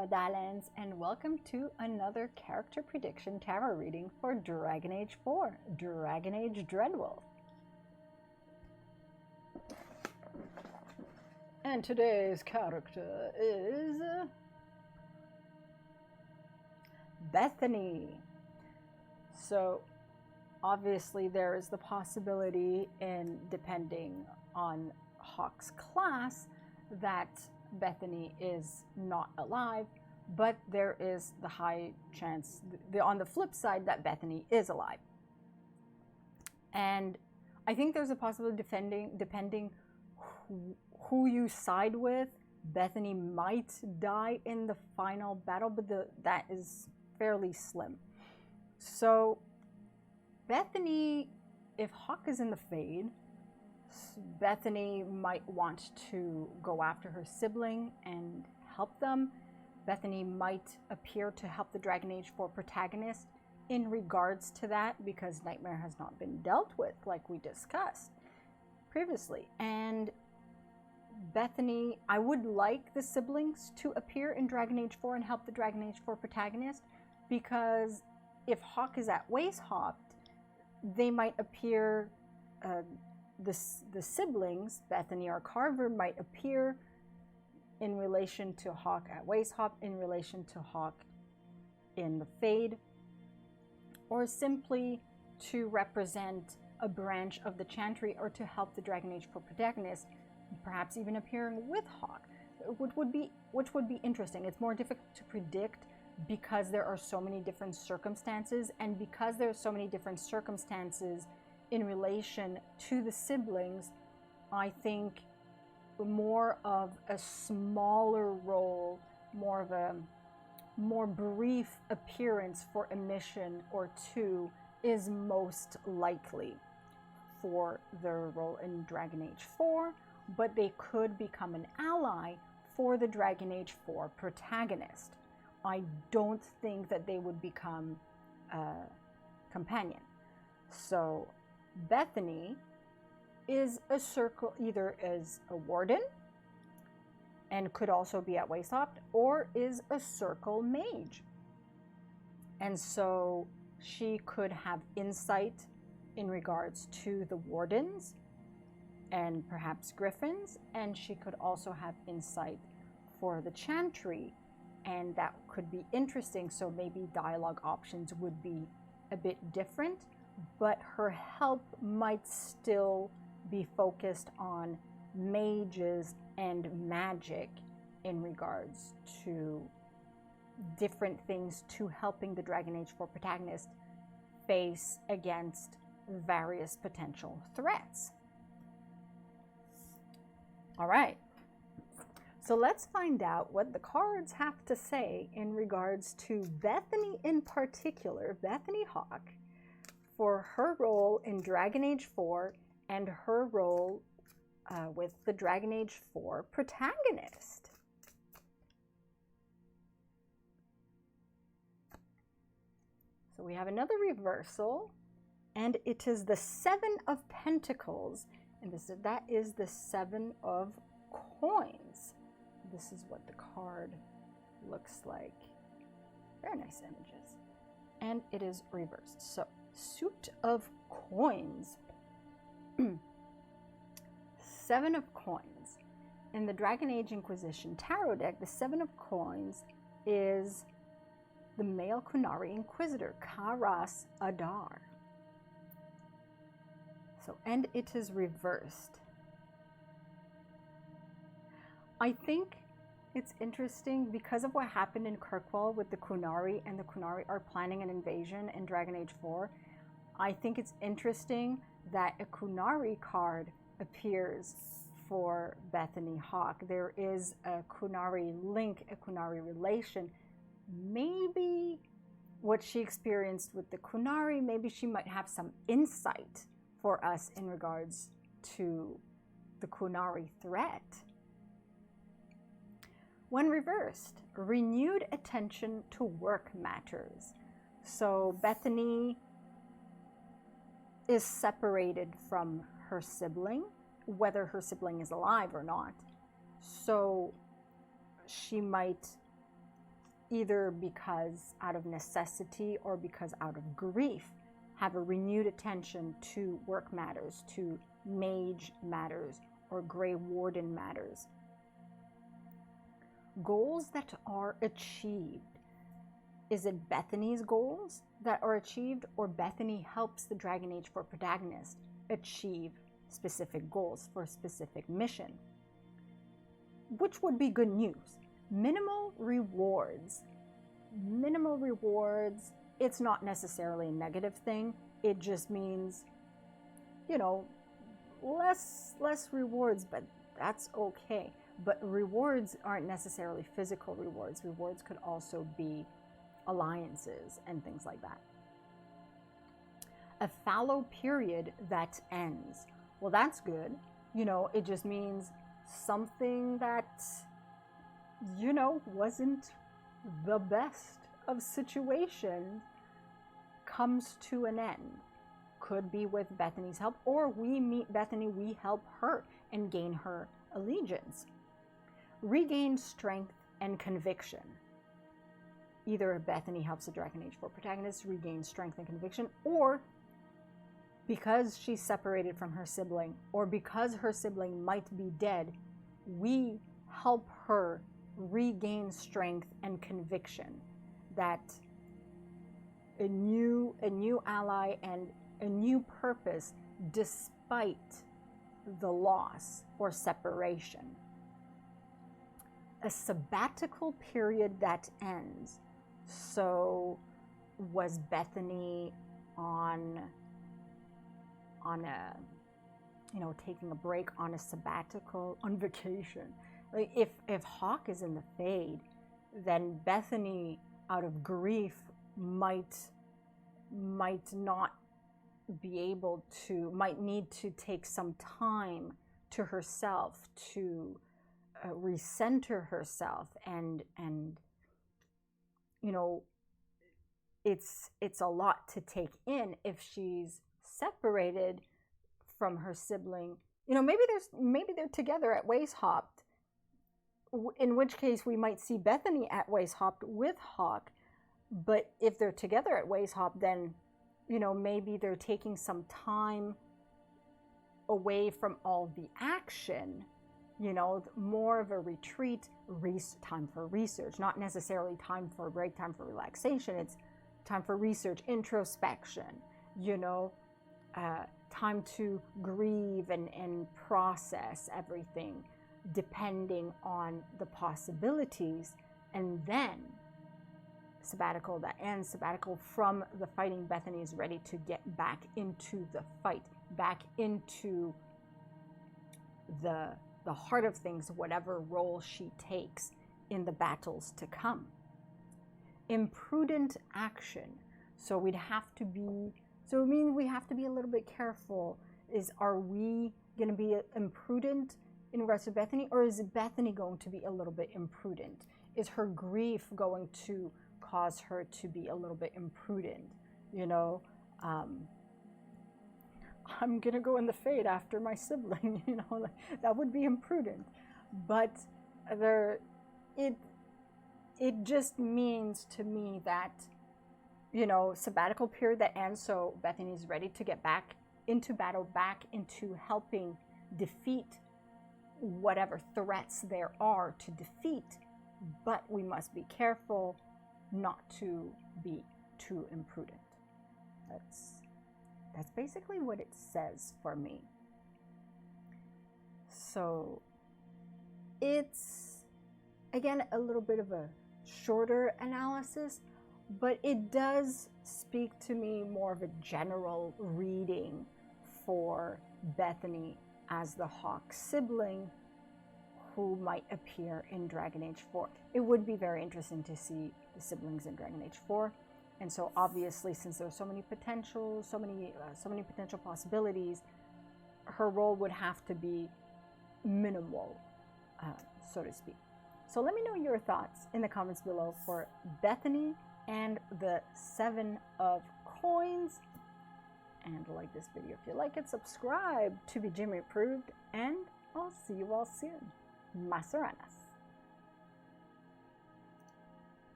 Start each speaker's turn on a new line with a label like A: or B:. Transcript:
A: Hello Darlings, and welcome to another character prediction tarot reading for Dragon Age 4, Dragon Age Dreadwolf. And today's character is Bethany. So obviously there is the possibility, in depending on Hawke's class, that Bethany is not alive, but there is the high chance, on the flip side, that Bethany is alive. And I think there's a possibility, depending who you side with, Bethany might die in the final battle, but that is fairly slim. So Bethany, if Hawke is in the Fade, Bethany might want to go after her sibling and help them. Bethany might appear to help the Dragon Age 4 protagonist in regards to that, because Nightmare has not been dealt with, like we discussed previously. And Bethany, I would like the siblings to appear in Dragon Age 4 and help the Dragon Age 4 protagonist, because if Hawke is at Weishaupt, they might appear, the siblings, Bethany or Carver, might appear in relation to Hawke at Weishaupt, in relation to Hawke in the Fade, or simply to represent a branch of the Chantry, or to help the Dragon Age 4 protagonist, perhaps even appearing with Hawke, which would be interesting. It's more difficult to predict because there are so many different circumstances, and because there are so many different circumstances in relation to the siblings, I think more of a smaller role, more of a more brief appearance for a mission or two is most likely for their role in Dragon Age 4, but they could become an ally for the Dragon Age 4 protagonist. I don't think that they would become a companion. So Bethany is a circle, either as a warden and could also be at Weishaupt, or is a circle mage. And so she could have insight in regards to the wardens and perhaps griffins, and she could also have insight for the Chantry, and that could be interesting. So maybe dialogue options would be a bit different, but her help might still be focused on mages and magic in regards to different things to helping the Dragon Age 4 protagonist face against various potential threats. All right, so let's find out what the cards have to say in regards to Bethany in particular, Bethany Hawke, for her role in Dragon Age 4 and her role with the Dragon Age 4 protagonist. So we have another reversal, and it is the Seven of Pentacles, and that is the Seven of Coins. This is what the card looks like. Very nice images. And it is reversed. So Suit of Coins. Seven of Coins. In the Dragon Age Inquisition tarot deck, the Seven of Coins is the male Qunari Inquisitor, Karas Adar. So, and it is reversed. I think it's interesting because of what happened in Kirkwall with the Qunari, and the Qunari are planning an invasion in Dragon Age 4. I think it's interesting that a Qunari card appears for Bethany Hawke. There is a Qunari link, a Qunari relation. Maybe what she experienced with the Qunari, maybe she might have some insight for us in regards to the Qunari threat. When reversed, renewed attention to work matters. So Bethany is separated from her sibling, whether her sibling is alive or not. So she might either because out of necessity or because out of grief, have a renewed attention to work matters, to mage matters, or Grey Warden matters. Goals that are achieved. Is it Bethany's goals that are achieved, or Bethany helps the Dragon Age 4 protagonist achieve specific goals for a specific mission? Which would be good news. Minimal rewards. Minimal rewards, it's not necessarily a negative thing. It just means, you know, less rewards, but that's okay. But rewards aren't necessarily physical rewards. Rewards could also be alliances and things like that. A fallow period that ends. Well, that's good. You know, it just means something that, you know, wasn't the best of situations comes to an end. Could be with Bethany's help, or we meet Bethany, we help her and gain her allegiance. Regain strength and conviction. Either Bethany helps the Dragon Age 4 protagonist regain strength and conviction, or because she's separated from her sibling, or because her sibling might be dead, we help her regain strength and conviction that a new ally and a new purpose despite the loss or separation. A sabbatical period that ends. So was Bethany on a, you know, taking a break, on a sabbatical, on vacation? Like if Hawke is in the Fade, then Bethany, out of grief, might not be able to, might need to take some time to herself to recenter herself, and you know, it's a lot to take in if she's separated from her sibling. You know, maybe they're together at Weisshaupt, in which case we might see Bethany at Weisshaupt with Hawke. But if they're together at Weisshaupt, then, you know, maybe they're taking some time away from all the action, you know, more of a retreat, time for research, not necessarily time for a break, time for relaxation. It's time for research, introspection, you know, time to grieve and process everything, depending on the possibilities. And then sabbatical that ends, sabbatical from the fighting. Bethany is ready to get back into the fight, back into the heart of things, whatever role she takes in the battles to come. Imprudent action. So we'd have to be, so it means we have to be a little bit careful. Are we going to be imprudent in regards to Bethany, or is Bethany going to be a little bit imprudent? Is her grief going to cause her to be a little bit imprudent? You know, I'm gonna go in the Fade after my sibling, you know, like, that would be imprudent. But it just means to me that, you know, sabbatical period that ends, so Bethany's ready to get back into battle, back into helping defeat whatever threats there are to defeat, but we must be careful not to be too imprudent. That's basically what it says for me. So it's, again, a little bit of a shorter analysis, but it does speak to me more of a general reading for Bethany as the Hawke sibling who might appear in Dragon Age 4. It would be very interesting to see the siblings in Dragon Age 4. And so obviously, since there are so many potential possibilities, her role would have to be minimal, so to speak. So let me know your thoughts in the comments below for Bethany and the 7 of Coins. And like this video if you like it, subscribe to be Jimmy approved, and I'll see you all soon. Masaranas.